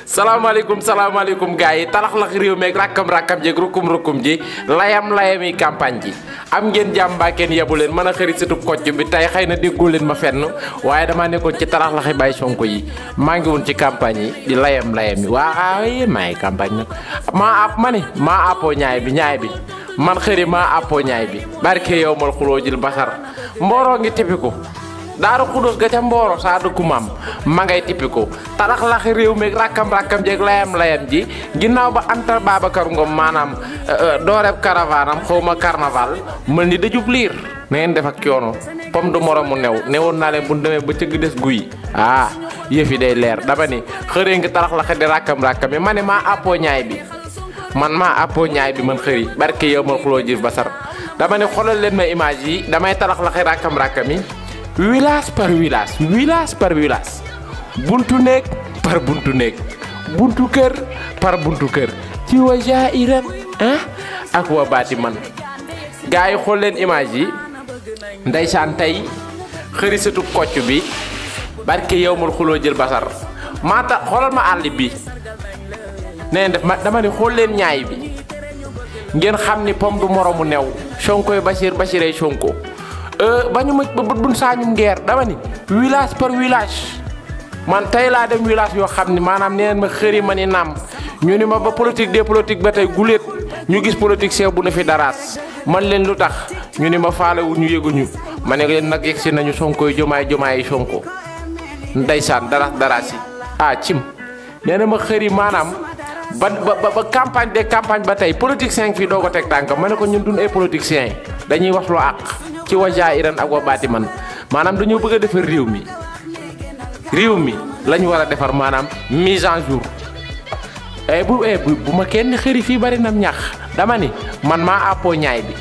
salaamaaleykum gars yi talax-lax réew meeg rakkam-rakkam jeeg rukum-rukum ji layam-layami campagne ji am ngeen jàmm mbaa kenn yebu leen mën a xëri sëtub kocc bi tey xëy na déggoo leen ma fenn waaye damaa nekkoon ci talax-laxi Baye Sonko yi maa ngi woon ci campagne yi di layam-layami waa yéen maa ngi campagne nag maa appoo ñaay bi man xëri maa appoo ñaay bi barke yow mal xuloo jël basar mbooroo ngi tipiku Daaru Xudus ga ca Mboro saa dëkku maam ma ngay tippiku talax-laxi réew mi rakkam-rakkam jeeg layam-layam ji ginnaaw ba Anta Babacar Ngom maanaam dooreb caravanam xawma carnaval mel ni dajub liir na ngeen def ak coono pom du moromu newoon naa leen bu ñu demee ba cëgg des guy yëf yi day leer dama ni xëree ngi talax-laxi di rakkam-rakkam yi ma ne maa appoo ñaay bi man xëri barke yow ma xuloo jir basar dama ne xoolal leen ma image yi damay talax-laxi rakkam-rakkam yi village par village buntu néeg par buntu néeg buntu kër par buntu kër ci wa jairan ak wa baati man gars yi xool leen image yi ndeysaan tey xëri sëtu kocc bi barke yow mal xuloo jël basar maata xoolal ma àll bi neen def ma dama ni xool leen ñaay bi ngeen xam ni pom du moromu new Sonkoy Basirey Sonko bañu ma ba buñ saañum ngeer dama ni village par village man tey laa dem village yoo xam ni maanaam neen ma xëri ma ni naam ñu ni ma ba politique des politique ba tey guléet ñu gis politicien bu ne fi daraas man leen lu tax ñu ni ma faalewu ñu yëguñu ma ne leen nag yegsi nañu Sonkoy jomaay Sonko ndeysaan daraas yi cim nee na ma xëri maanaam ba campagne de campagne ba tey politicien fii doo ko teg tànk ma ne ko ñun duñ ay politiciens dañuy wax lu àq ci wa jairan ak wa baati man maanaam dañoo bëgg a defar réew mi lañu war a defar maanaam mise en jour bu ma kenn xëri fii bari nam ñax dama ni man maa appoo ñaay bi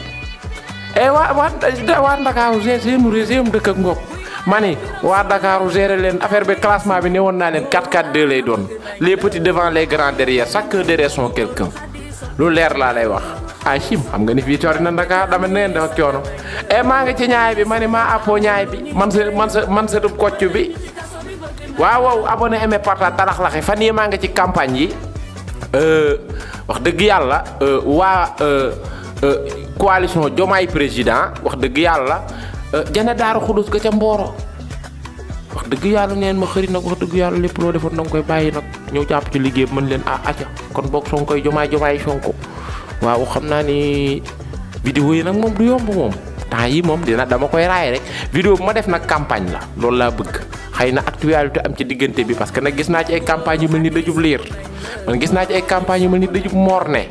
waa Ndakaaru seen dëkk ak ngoog ma ni waa Dakaaru gérer leen affaire bi classement bi ne woon naa leen 4-4-2 lay doon les petits devant les grands derrière chacun derrière son quelqu'un lu leer laa lay wax chim xam nga ni fii coori na Dakar dama neen dafa coono maa ngi ci ñaay bi ma ni maa appoo ñaay bi man setub kocc bi waaw abonné aimé partage talax-laxi fan yi maa ngi ci campagne yi wax dëgg yàlla waa coalition Diomaye président wax dëgg yàlla jana Daaru Xudus ga ca Mboro wax dëgg yàlla neen ma xëri nag wax dëgg yàlla lépp loo defoon danga koy bàyyi nag ñëw jàpp ci liggéey mën leen acca kon boog Sonkoy jomaay Sonko waaw xam naa ni vidéo yi nag moom du yomb moom temps yi moom dama koy raay rek vidéo bu ma def nag campagne la loolu laa bëgg xëy na actualité am ci diggante bi parce que nag gis naa ci ay campagne yu mel ni dëjub liir man gis naa ci ay campagne yu mel ni dëjub morne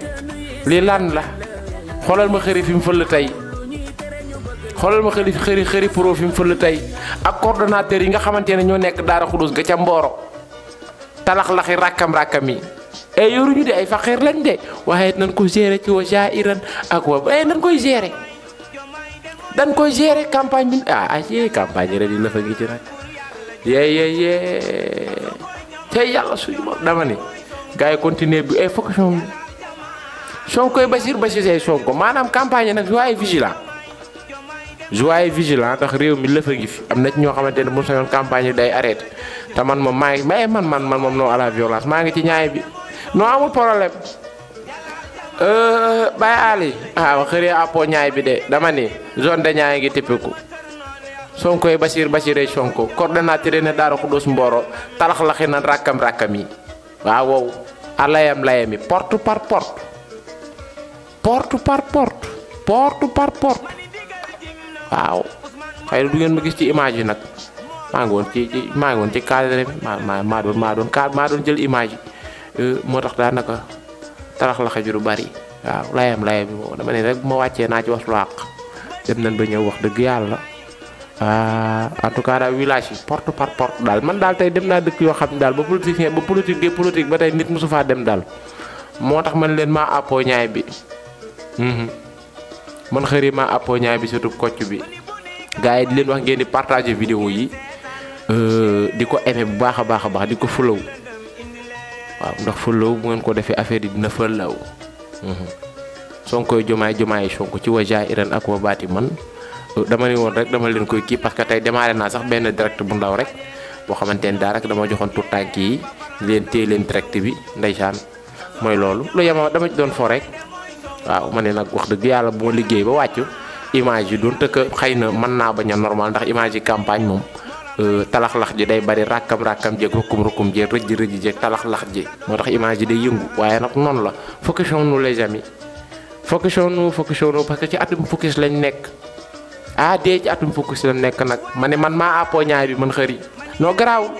lii lan la xoolal ma xëri fi mu fël tey xoolal ma xëri pro fi mu fël tey ak coordonnateur yi nga xamante ne ñoo nekk Daaru Xudus ga ca Mboro talax-laxi rakkam-rakkam yi yoruñu de ay faxeer lañ de waaye nañ ko gérer ci wa jairan ak wa nañ koy gérer campagne bi campagne yi rek di la fa gi ci nag tey yàlla suñu mo dama ni gars yi continuer bi fokk Sonkoy Basirey Sonko maanaam campagne nag joie vigilant ndax réew mi la fa gi fi am na ci ñoo xamante ne bu sañoon campagne yi day arrêté te man moom maa ngi man moom non à la violence maa ngi ci ñaay bi non amul problème Baye Ali xëri appoo ñaay bi de dama ni zone de ñaay ngi tippiku Sonkoy Basirey Sonko coordonnateur ne Daaru Xudus Mboro talax-laxi na rakkam-rakkam yi waaw layam-layam yi porte par porte waaw xëy na du ngeen ma gis ci image yi nag maa ngi woon ci cadre bi maa doon jël image yi moo tax daanaka talax-laxi ju du bari waaw layam-layam bi moom dama ne rek bu ma wàccee naa ci wax lu àq dem nañ ba ñëw wax dëgg yàlla en tout cas daal village yi porte par porte daal man daal tey dem naa dëkk yoo xam ne daal ba politique ba tey nit mosu faa dem daal moo tax man leen maa appoo ñaay bi man xëri maa appoo ñaay bi surtout kocc bi gars yi di leen wax ngeen di partager vidéo yi di ko aimer bu baax a baax di ko follow waaw ndax follow bu ngeen ko defee affaire yi dina follow Sonkoy jomaay Sonko ci wa jairan ak wa baati man dama ni woon rek dama leen koy kii parce que tey démarré naa sax benn direct bu ndaw rek boo xamante ni daal rek dama joxoon tout tànk yi leen téye leen direct bi ndeysaan mooy loolu lu yema dama ci doon fo rek waaw ma ne nag wax dëgg yàlla bu ma liggéey ba wàccu image yi doon tëkk xëy na mën naa bañ a normal ndax image yi campagne moom talax-lax ji day bari rakkam jeeg rukkum jeeg rëjj jeeg talax-lax ji moo tax image yi day yëngu waaye nag noonu la focusons-nous les amis focusons-nous parce que ci atum focus lañ nekk dee ci atum focus lañ nekk nag ma ne man maa àppoo ñaay bi man xëri noo garaaw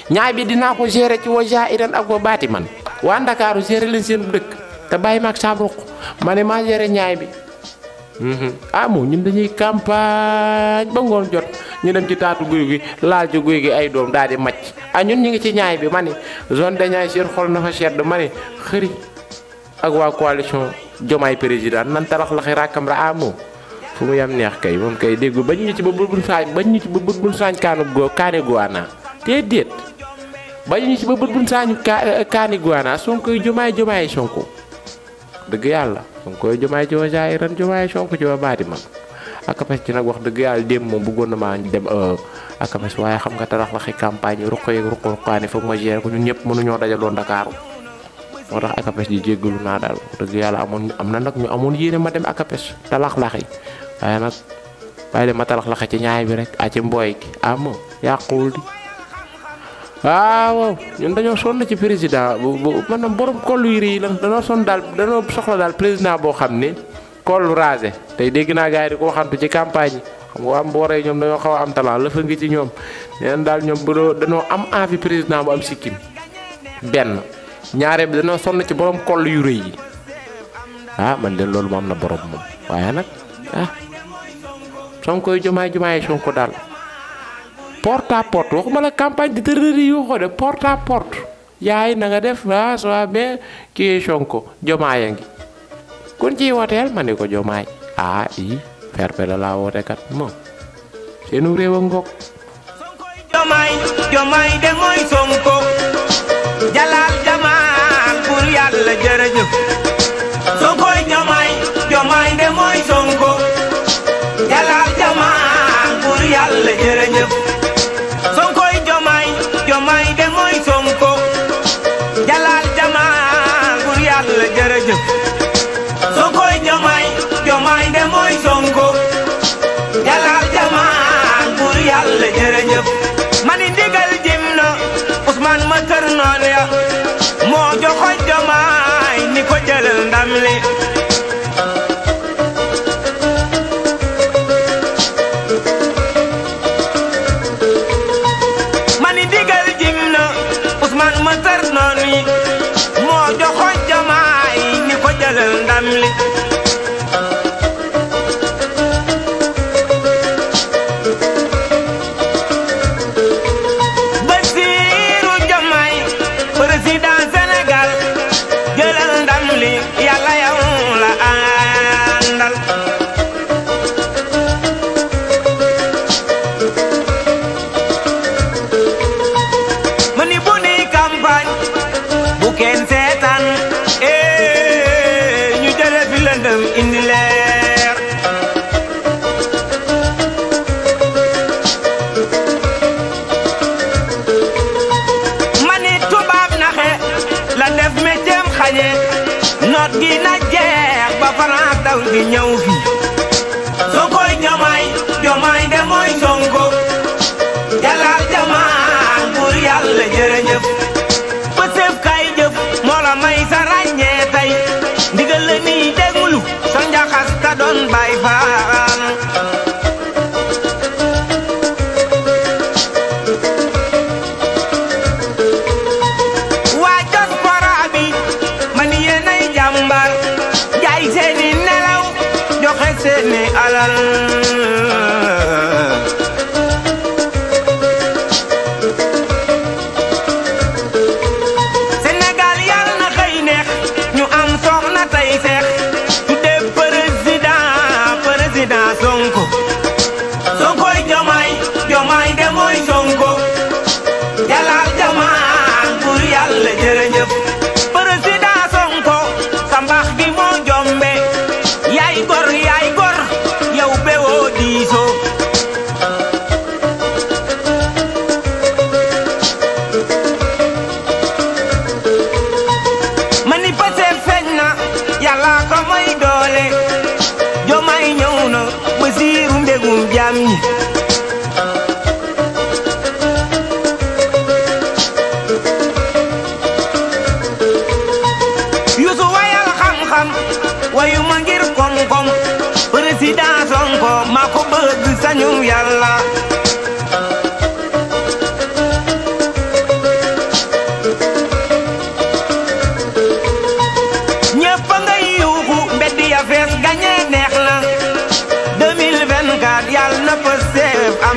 ñaay bi dinaa ko gérer ci wa jairan ak wa baati man waa Ndakaaru gérer leen seen dëkk te bàyyi ma ak saam ruq ma ne maa gérer ñaay bi moom ñun dañuy campagne ba ngoon jot ñu dem ci taatu guy gi laal ci guy gi ay doom daal di macc ñun ñu ngi ci ñaay bi ma ne zone de ñaay seen xol na fa sedd ma ne xëri ak waa coalition Diomaye président nan talax laxi rakkam ra moom fu mu yam neex kay moom kay déggu bañ ñu ci ba bul saañ kaani guwaana déet bañ ñu ci ba bul saañ kaani guwaana Sonko Diomaye Sonko dëgg yàlla Sonko Diomaye ci wa jairan Diomaye Sonko ci wa baati man akapes ci nag wax dëgg yàlla démb moom bëggoon na maa dem akapes waaye xam nga talax laxi campagne yi ruqaani foog ma gérer ko ñun ñëpp mënuñoo dajaloo Ndakaaru moo tax akapes ji jéggalu naa daal dëgg yàlla am na nag ñu amoon yéene ma dem akapes talax-laxi waaye nag bàyyi leen ma talax-laxi ci ñaay bi rek ci mbooy gi moom yàquwul di waaw ñun dañoo sonn ci président bu maanaam borom kol yu rëy lan dañoo sonn daal dañoo soxla daal président boo xam ne kol rasé tey dégg naa gars yi di ko waxantu ci campagne yi xam nga waa Mbooree ñoom dañoo xaw a am talent la fa ngi ci ñoom neen daal ñoom dañoo am envie président bu am sikkim benn ñaare bi dañoo sonn ci borom kol yu rëy yi man de loolu moom am na borom moom waaye nag Sonko Diomaye Sonko daal porte à porte waxuma la campagne de terreur yu ko de porte à porte yaay na nga def soo bien kii Sonko Diomaye ngi kon ciy wooteel ma ne ko Diomaye fair play la woote kat moom seenu réew a ngoog Diomaye de mooy Sonko jalal jamaal pour yàlla jërëjëf Sonko Diomaye de mooy Sonko jalal jamaal pour yàlla jërëjëf Sonko Diomaye de mooy Sonko jalal jamaal pour yàlla jërëjëf Sonko Diomaye de mooy Sonko jalal jamaal pour yàlla jërëjëf mani ndigal jim na Ousmane ma kër noon ya moo joxoñ Diomaye ni ko jëlal ndam li mani ndigal jim na Ousmane ma kër noon yi moo joxoñ Diomaye ni ko jëlal ndam li indi leer mani tubaab naxe la def métier xañe noot gi na jeex ba France daw di ñëw fi Sonko Diomaye de mooy Sonko jalal jamaal pour yàlla jërëjëf ba sëf kay jëf moo la may sa ràññee tey ndigal la nii déglu sa njaxas ta doon bay faal waa diaspora bi man yéenay jàmbar jaay seeni nelaw joxe seeni alal Sénégal yàlla na xëy neex ñu am soxna tey seex Sonko Diomaye de mooy Sonko jalal jamaal pour yàlla jërëjëf président Sonko sa mbax gi moo jombe yaay gor yow bewoo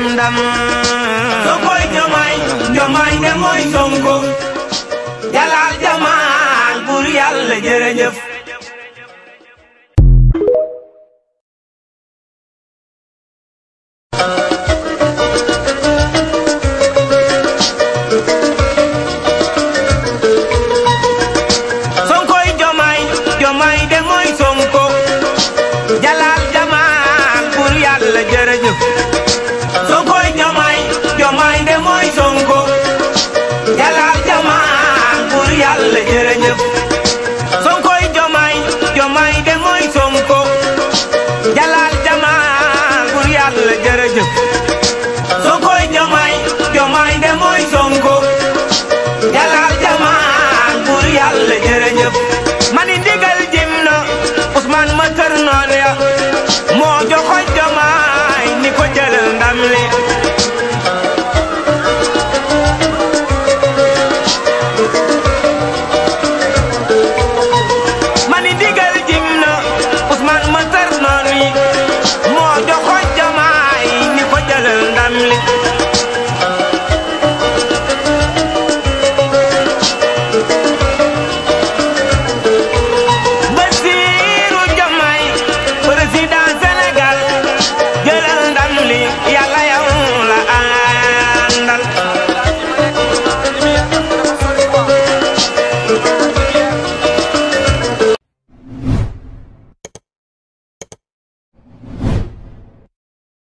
am ndam Sonkoy Diomaye Diomaye de mooy Sonko Jalal Jamal buur Yàlla jërëjëf Sonkoy Diomaye Diomaye de mooy Sonko Jalal Jamal buur Yàlla jërëjëf Sonkoy Diomaye Diomaye de mooy Sonko Jalal Jamal buur Yàlla jërëjëf Sonkoy Diomaye Diomaye de mooy Sonko Jalal Jamal buur Yàlla jërëjëf Sonkoy Diomaye Diomaye de mooy Sonko Jalal Jamal buur Yàlla jërëjëf mani ndigal jim na Ousmane ma kër noon ya moo joxoñ Diomaye ni ko jëlal ndam li